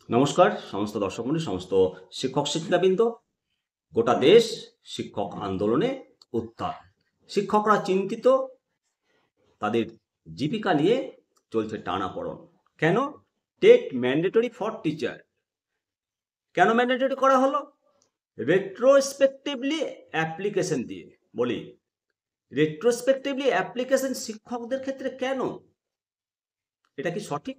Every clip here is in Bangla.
নমস্কার সমস্ত দর্শক মণ্ডলী, সমস্ত শিক্ষক শিক্ষিকাবৃন্দ। গোটা দেশ শিক্ষক আন্দোলনে উত্তাল। শিক্ষকরা চিন্তিত, তাদের জীবিকা নিয়ে চলছে টানাপোড়েন। কেন? টেট ম্যান্ডেটরি ফর টিচার কেন ম্যান্ডেটরি করা হলো? রেট্রোস্পেক্টিভলি অ্যাপ্লিকেশন দিয়ে। বলি, রেট্রোস্পেক্টিভলি অ্যাপ্লিকেশন শিক্ষকদের ক্ষেত্রে কেন? এটা কি সঠিক?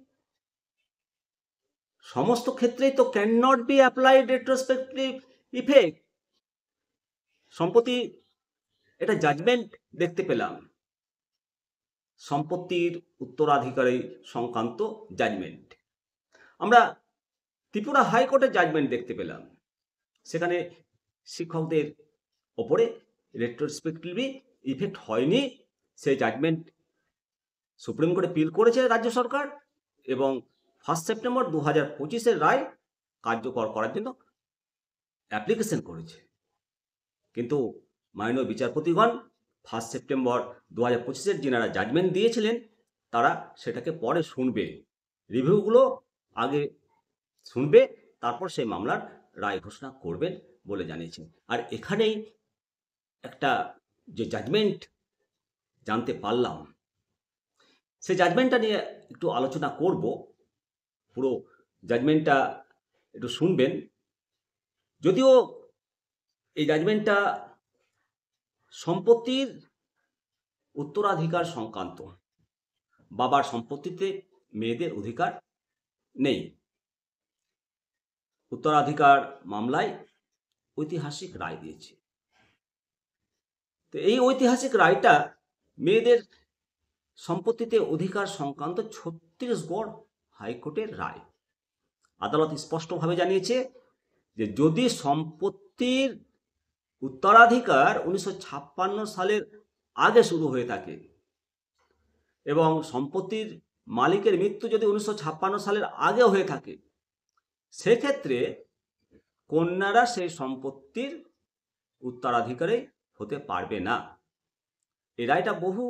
সমস্ত ক্ষেত্রেই তো can not be applied retrospective effect. সম্প্রতি এটা জাজমেন্ট দেখতে পেলাম, সম্পত্তির উত্তরাধিকারী সংক্রান্ত জাজমেন্ট। আমরা ত্রিপুরা হাইকোর্টের জাজমেন্ট দেখতে পেলাম, সেখানে শিক্ষকদের ওপরে রেট্রোস্পেক্টিভলি ইফেক্ট হয়নি। সেই জাজমেন্ট সুপ্রিম কোর্টে পিল করেছে রাজ্য সরকার এবং 1 সেপ্টেম্বর 2025 রায় কার্যকর করার জন্য অ্যাপ্লিকেশন করেছে। কিন্তু মাননীয় বিচারপতিগণ 1 সেপ্টেম্বর 2025 যিনারা জাজমেন্ট দিয়েছিলেন, তারা সেটাকে পরে শুনবে, রিভিউগুলো আগে শুনবে, তারপর সেই মামলার রায় ঘোষণা করবেন বলে জানিয়েছেন। আর এখানেই একটা যে জাজমেন্ট জানতে পারলাম, সেই জাজমেন্টটা নিয়ে একটু আলোচনা করব। পুরো জাজমেন্টটা একটু শুনবেন। যদিও এই জাজমেন্টটা সম্পত্তির উত্তরাধিকার সংক্রান্ত, বাবার সম্পত্তিতে মেয়েদের অধিকার নেই। উত্তরাধিকার মামলায় ঐতিহাসিক রায় দিয়েছে। তো এই ঐতিহাসিক রায়টা মেয়েদের সম্পত্তিতে অধিকার সংক্রান্ত ছত্তিশগড় হাইকোর্টের রায়। আদালত স্পষ্টভাবে জানিয়েছে যে যদি সম্পত্তির উত্তরাধিকার 1956 সালের আগে শুরু হয়ে থাকে এবং সম্পত্তির মালিকের মৃত্যু যদি 1956 সালের আগে হয়ে থাকে, সেক্ষেত্রে কন্যারা সেই সম্পত্তির উত্তরাধিকারী হতে পারবে না। এই রায়টা বহু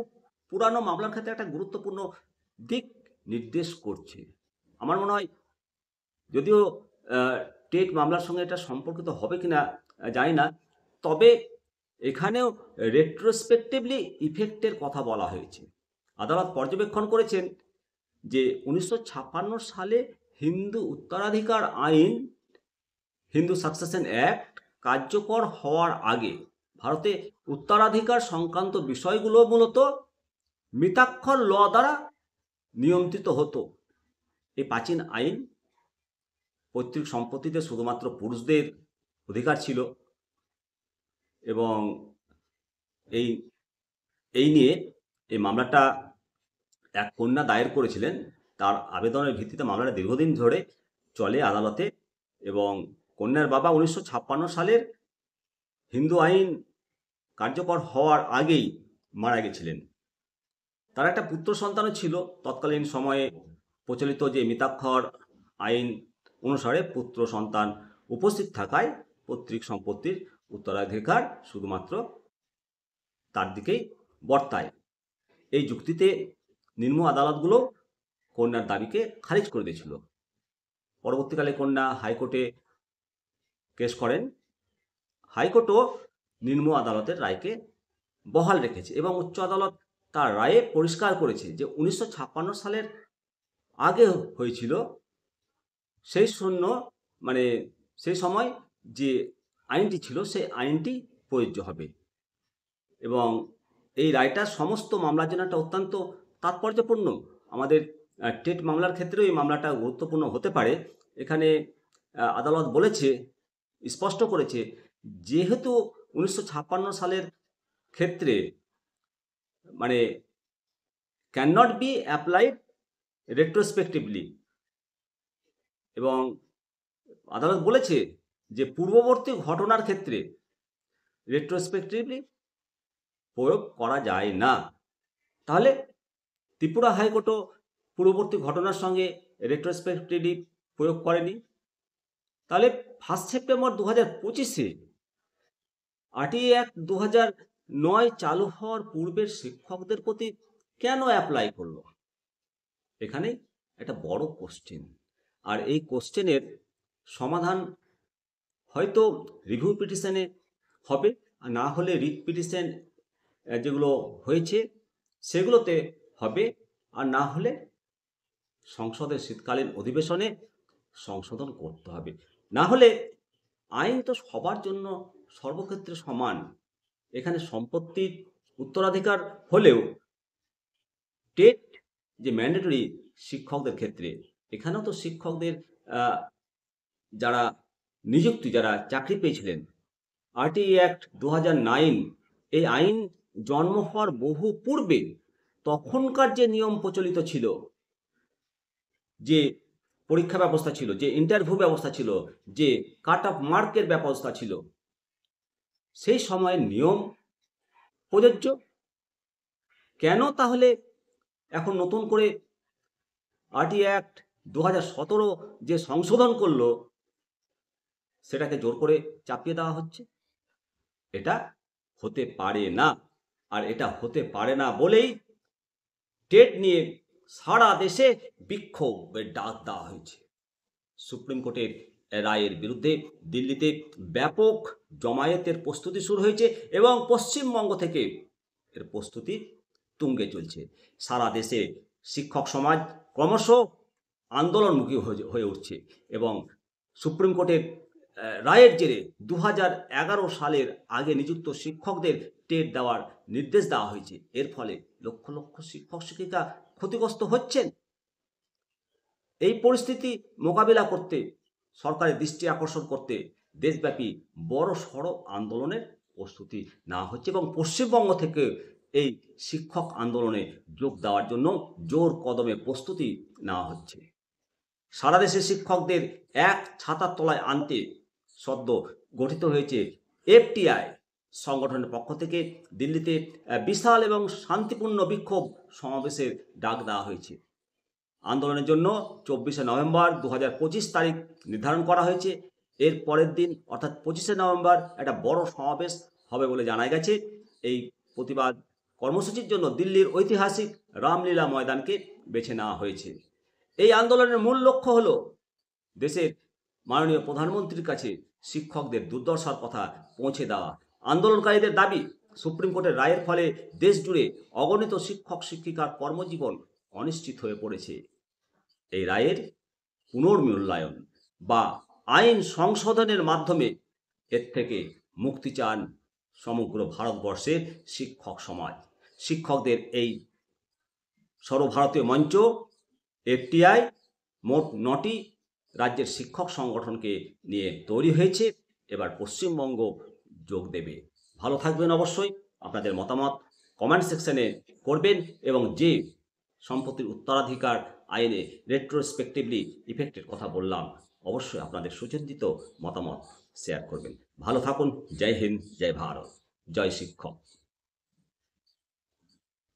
পুরানো মামলার ক্ষেত্রে একটা গুরুত্বপূর্ণ দিক নির্দেশ করছে। আমার মনে হয়, যদিও টেট মামলার সঙ্গে এটা সম্পর্কিত হবে কিনা জানি না, তবে এখানেও রেট্রোস্পেক্টিভলি ইফেক্টের কথা বলা হয়েছে। আদালত পর্যবেক্ষণ করেছেন যে 1956 সালে হিন্দু উত্তরাধিকার আইন, হিন্দু সাকসেশন অ্যাক্ট কার্যকর হওয়ার আগে ভারতে উত্তরাধিকার সংক্রান্ত বিষয়গুলো মূলত মিতাক্ষর ল দ্বারা নিয়ন্ত্রিত হতো। এই প্রাচীন আইন পৈতৃক সম্পত্তিতে শুধুমাত্র পুরুষদের অধিকার ছিল এবং এই এই নিয়ে এই মামলাটা এক কন্যা দায়ের করেছিলেন। তার আবেদনের ভিত্তিতে মামলাটা দীর্ঘদিন ধরে চলে আদালতে এবং কন্যার বাবা 1956 সালের হিন্দু আইন কার্যকর হওয়ার আগেই মারা গেছিলেন। তার একটা পুত্র সন্তানও ছিল। তৎকালীন সময়ে প্রচলিত যে মিতাক্ষর আইন অনুসারে পুত্র সন্তান উপস্থিত থাকায় পৈতৃক সম্পত্তির উত্তরাধিকার শুধুমাত্র তার দিকেই বর্তায়। এই যুক্তিতে নিম্ন আদালতগুলো কন্যার দাবিকে খারিজ করে দিয়েছিল। পরবর্তীকালে কন্যা হাইকোর্টে কেস করেন। হাইকোর্টও নিম্ন আদালতের রায়কে বহাল রেখেছে এবং উচ্চ আদালত তার রায়ে পরিষ্কার করেছে যে 1956 সালের আগে হয়েছিল সেই সেই সময় যে আইনটি ছিল সেই আইনটি প্রযোজ্য হবে। এবং এই রায়টা সমস্ত মামলার জন্য একটা অত্যন্ত তাৎপর্যপূর্ণ। আমাদের টেট মামলার ক্ষেত্রেও এই মামলাটা গুরুত্বপূর্ণ হতে পারে। এখানে আদালত বলেছে, স্পষ্ট করেছে, যেহেতু 1956 সালের ক্ষেত্রে can not be applied retrospectively, এবং আদালত বলেছে যে পূর্ববর্তী ঘটনার ক্ষেত্রে রেট্রোস্পেক্টিভলি প্রয়োগ করা যায় না। তাহলে ত্রিপুরা হাইকোর্টও পূর্ববর্তী ঘটনার সঙ্গে রেট্রোস্পেক্টিভলি প্রয়োগ করেনি। তাহলে 1 সেপ্টেম্বর 2025 আরটিআই অ্যাক্ট 2009 চালু হওয়ার পূর্বের শিক্ষকদের প্রতি কেন অ্যাপ্লাই করলো? এখানে একটা বড় কোশ্চেন। আর এই কোশ্চেনের সমাধান হয়তো রিভিউ পিটিশনে হবে, আর না হলে রিট পিটিশন যেগুলো হয়েছে সেগুলোতে হবে, আর না হলে সংসদের শীতকালীন অধিবেশনে সংশোধন করতে হবে। না হলে আইন তো সবার জন্য সর্বক্ষেত্রে সমান। এখানে সম্পত্তির উত্তরাধিকার হলেও টেট যে ম্যান্ডেটরি শিক্ষকদের ক্ষেত্রে, এখানেও তো শিক্ষকদের যারা নিযুক্তি, যারা চাকরি পেয়েছিলেন, আরটিই অ্যাক্ট 2009, এই আইন জন্ম হওয়ার বহু পূর্বে তখনকার যে নিয়ম প্রচলিত ছিল, যে পরীক্ষা ব্যবস্থা ছিল, যে ইন্টারভিউ ব্যবস্থা ছিল, যে কাট অফ মার্কের ব্যবস্থা ছিল, সেই সময়ের নিয়ম প্রযোজ্য। কেন তাহলে এখন নতুন করে আরটিই অ্যাক্ট 2017 যে সংশোধন করলো সেটাকে জোর করে চাপিয়ে দেওয়া হচ্ছে? এটা হতে পারে না। আর এটা হতে পারে না বলেই টেট নিয়ে সারা দেশে বিক্ষোভের ডাক দেওয়া হয়েছে। সুপ্রিম কোর্টের রায়ের বিরুদ্ধে দিল্লিতে ব্যাপক জমায়েতের প্রস্তুতি শুরু হয়েছে এবং পশ্চিমবঙ্গ থেকে এর প্রস্তুতি তুঙ্গে চলছে। সারা দেশে শিক্ষক সমাজ ক্রমশ আন্দোলনমুখী হয়ে উঠছে এবং সুপ্রিম কোর্টের রায়ের জেরে 2011 সালের আগে নিযুক্ত শিক্ষকদের টেট দেওয়ার নির্দেশ দেওয়া হয়েছে। এর ফলে লক্ষ লক্ষ শিক্ষক শিক্ষিকা ক্ষতিগ্রস্ত হচ্ছেন। এই পরিস্থিতি মোকাবিলা করতে, সরকারের দৃষ্টি আকর্ষণ করতে দেশব্যাপী বড় সড় আন্দোলনের প্রস্তুতি নেওয়া হচ্ছে এবং পশ্চিমবঙ্গ থেকে এই শিক্ষক আন্দোলনে যোগ দেওয়ার জন্য জোর কদমে প্রস্তুতি নেওয়া হচ্ছে। সারা দেশে শিক্ষকদের এক ছাতার তলায় আনতে সদ্য গঠিত হয়েছে এফটিআই সংগঠনের পক্ষ থেকে দিল্লিতে বিশাল এবং শান্তিপূর্ণ বিক্ষোভ সমাবেশের ডাক দেওয়া হয়েছে। আন্দোলনের জন্য 24শে নভেম্বর 2025 তারিখ নির্ধারণ করা হয়েছে। এর পরের দিন অর্থাৎ 25শে নভেম্বর একটা বড় সমাবেশ হবে বলে জানা গেছে। এই প্রতিবাদ কর্মসূচির জন্য দিল্লির ঐতিহাসিক রামলীলা ময়দানকে বেছে নেওয়া হয়েছে। এই আন্দোলনের মূল লক্ষ্য হলো দেশের মাননীয় প্রধানমন্ত্রীর কাছে শিক্ষকদের দুর্দশার কথা পৌঁছে দেওয়া। আন্দোলনকারীদের দাবি, সুপ্রিম কোর্টের রায়ের ফলে দেশ জুড়ে অগণিত শিক্ষক শিক্ষিকার কর্মজীবন অনিশ্চিত হয়ে পড়েছে। এই রায়ের পুনর্মূল্যায়ন বা আইন সংশোধনের মাধ্যমে এর থেকে মুক্তি চান সমগ্র ভারতবর্ষের শিক্ষক সমাজ। শিক্ষকদের এই সর্বভারতীয় মঞ্চ এফটিআই মোট 9টি রাজ্যের শিক্ষক সংগঠনকে নিয়ে তৈরি হয়েছে। এবার পশ্চিমবঙ্গ যোগ দেবে। ভালো থাকবেন অবশ্যই। আপনাদের মতামত কমেন্ট সেকশনে করবেন এবং যে সম্পত্তির উত্তরাধিকার আইনে রেট্রোস্পেক্টিভলি ইফেক্টের কথা বললাম, অবশ্যই আপনাদের সুচিন্তিত মতামত শেয়ার করবেন। ভালো থাকুন। জয় হিন্দ, জয় ভারত, জয় শিক্ষক।